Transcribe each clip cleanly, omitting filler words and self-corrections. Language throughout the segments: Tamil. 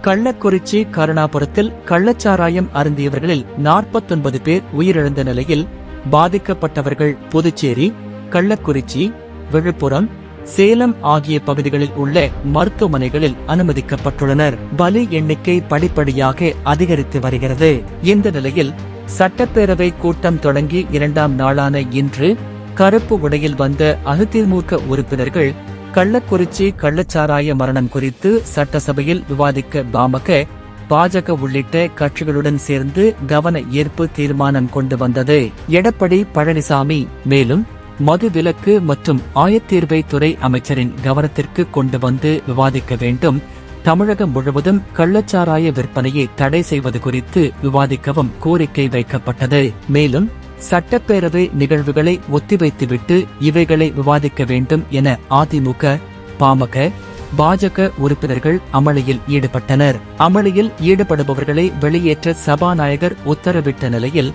கள்ளக்குறிச்சி கருணாபுரத்தில் கள்ளச்சாராயம் அருந்தியவர்களில் 49 பேர் உயிரிழந்த நிலையில் பாதிக்கப்பட்டவர்கள் புதுச்சேரி, கள்ளக்குறிச்சி, விழுப்புரம், சேலம் ஆகிய பகுதிகளில் உள்ள மருத்துவமனைகளில் அனுமதிக்கப்பட்டுள்ளனர். பலி எண்ணிக்கை படிப்படியாக அதிகரித்து வருகிறது. இந்த நிலையில் சட்டப்பேரவை கூட்டம் தொடங்கி 2ஆம் நாளான இன்று கருப்பு உடையில் வந்த அதிமுக உறுப்பினர்கள் கள்ளக்குறிச்சி கள்ளச்சாராய மரணம் குறித்து சட்டசபையில் விவாதிக்க பாஜக உள்ளிட்ட கட்சிகளுடன் சேர்ந்து கவன ஈர்ப்பு தீர்மானம் கொண்டு வந்தது. எடப்பாடி பழனிசாமி மேலும் மது விலக்கு மற்றும் ஆயத்தீர்வை துறை அமைச்சரின் கவனத்திற்கு கொண்டு வந்து விவாதிக்க வேண்டும். தமிழகம் முழுவதும் கள்ளச்சாராய விற்பனையை தடை செய்வது குறித்து விவாதிக்கவும் கோரிக்கை வைக்கப்பட்டது. மேலும் சட்டப்பேரவை நிகழ்வுகளை ஒத்திவைத்துவிட்டு இவைகளை விவாதிக்க வேண்டும் என அதிமுக, பாஜக உறுப்பினர்கள் அமளியில் ஈடுபட்டனர். அமளியில் ஈடுபடுபவர்களை வெளியேற்ற சபாநாயகர் உத்தரவிட்ட நிலையில்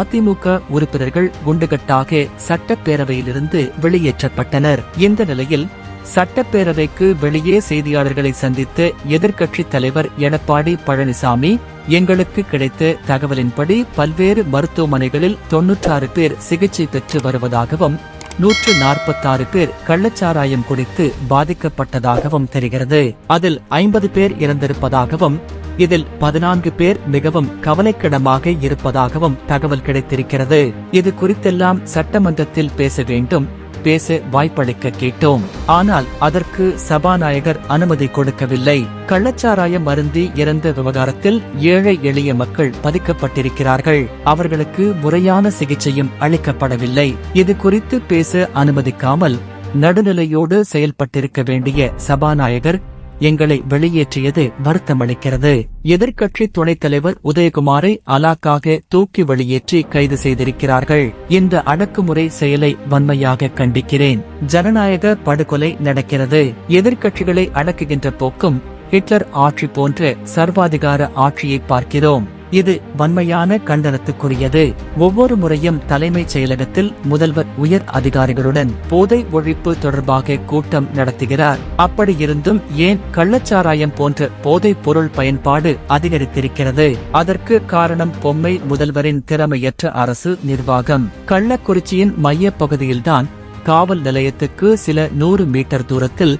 அதிமுக உறுப்பினர்கள் குண்டுகட்டாக சட்டப்பேரவையிலிருந்து வெளியேற்றப்பட்டனர். இந்த நிலையில் சட்டப்பேரவைக்கு வெளியே செய்தியாளர்களை சந்தித்த எதிர்க்கட்சித் தலைவர் எடப்பாடி பழனிசாமி, எங்களுக்கு கிடைத்த தகவலின்படி பல்வேறு மருத்துவமனைகளில் 96 பேர் சிகிச்சை பெற்று வருவதாகவும் 146 பேர் கள்ளச்சாராயம் குடித்து பாதிக்கப்பட்டதாகவும் தெரிகிறது. அதில் 50 பேர் இறந்திருப்பதாகவும் இதில் 14 பேர் மிகவும் கவலைக்கிடமாக இருப்பதாகவும் தகவல் கிடைத்திருக்கிறது. இது குறித்தெல்லாம் சட்டமன்றத்தில் பேச வேண்டும், பேச வாய்ப்பளிக்க கேட்டோம். ஆனால் அதற்கு சபாநாயகர் அனுமதி கொடுக்கவில்லை. கள்ளச்சாராயம் அருந்தி இறந்த விவகாரத்தில் ஏழை எளிய மக்கள் பாதிக்கப்பட்டிருக்கிறார்கள். அவர்களுக்கு முறையான சிகிச்சையும் அளிக்கப்படவில்லை. இது குறித்து பேச அனுமதிக்காமல் நடுநிலையோடு செயல்பட்டிருக்க வேண்டிய சபாநாயகர் எங்களை வெளியேற்றியது வருத்தமளிக்கிறது. எதிர்க்கட்சி துணைத் தலைவர் உதயகுமாரை அலாக்காக தூக்கி வெளியேற்றி கைது செய்திருக்கிறார்கள். இந்த அடக்குமுறை செயலை வன்மையாக கண்டிக்கிறேன். ஜனநாயக படுகொலை நடக்கிறது. எதிர்க்கட்சிகளை அடக்குகின்ற போக்கும் ஹிட்லர் ஆட்சி போன்ற சர்வாதிகார ஆட்சியை பார்க்கிறோம். இது வன்மையான கண்டனத்துக்குரியது. ஒவ்வொரு முறையும் தலைமைச் செயலகத்தில் முதல்வர் உயர் அதிகாரிகளுடன் போதை ஒழிப்பு தொடர்பாக கூட்டம் நடத்துகிறார். அப்படியிருந்தும் ஏன் கள்ளச்சாராயம் போன்ற போதைப் பொருள் பயன்பாடு அதிகரித்திருக்கிறது? அதற்கு காரணம் பொம்மை முதல்வரின் திறமையற்ற அரசு நிர்வாகம். கள்ளக்குறிச்சியின் மைய பகுதியில்தான் காவல் நிலையத்துக்கு சில 100 மீட்டர் தூரத்தில்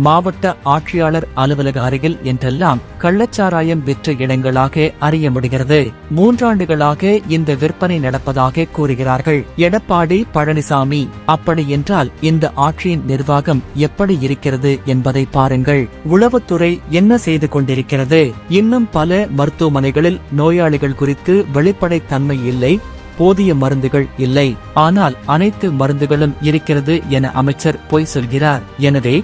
மாவட்ட ஆட்சியாளர் அலுவலக அருகில் என்றெல்லாம் கள்ளச்சாராயம் விற்ற இடங்களாக அறிய முடிகிறது. 3 ஆண்டுகளாக இந்த விற்பனை நடப்பதாக கூறுகிறார்கள் எடப்பாடி பழனிசாமி. அப்படி என்றால் இந்த ஆட்சியின் நிர்வாகம் எப்படி இருக்கிறது என்பதை பாருங்கள். உளவுத்துறை என்ன செய்து கொண்டிருக்கிறது? இன்னும் பல மருத்துவமனைகளில் நோயாளிகள் குறித்து வெளிப்படைத்தன்மை இல்லை, போதிய மருந்துகள் இல்லை. ஆனால் அனைத்து மருந்துகளும் இருக்கிறது என அமைச்சர் பொய் சொல்கிறார். எனவே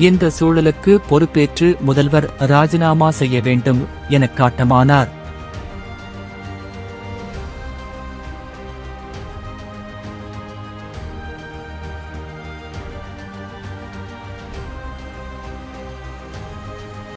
இந்த சூழலுக்கு பொறுப்பேற்று முதல்வர் ராஜினாமா செய்ய வேண்டும் என காட்டமானார்.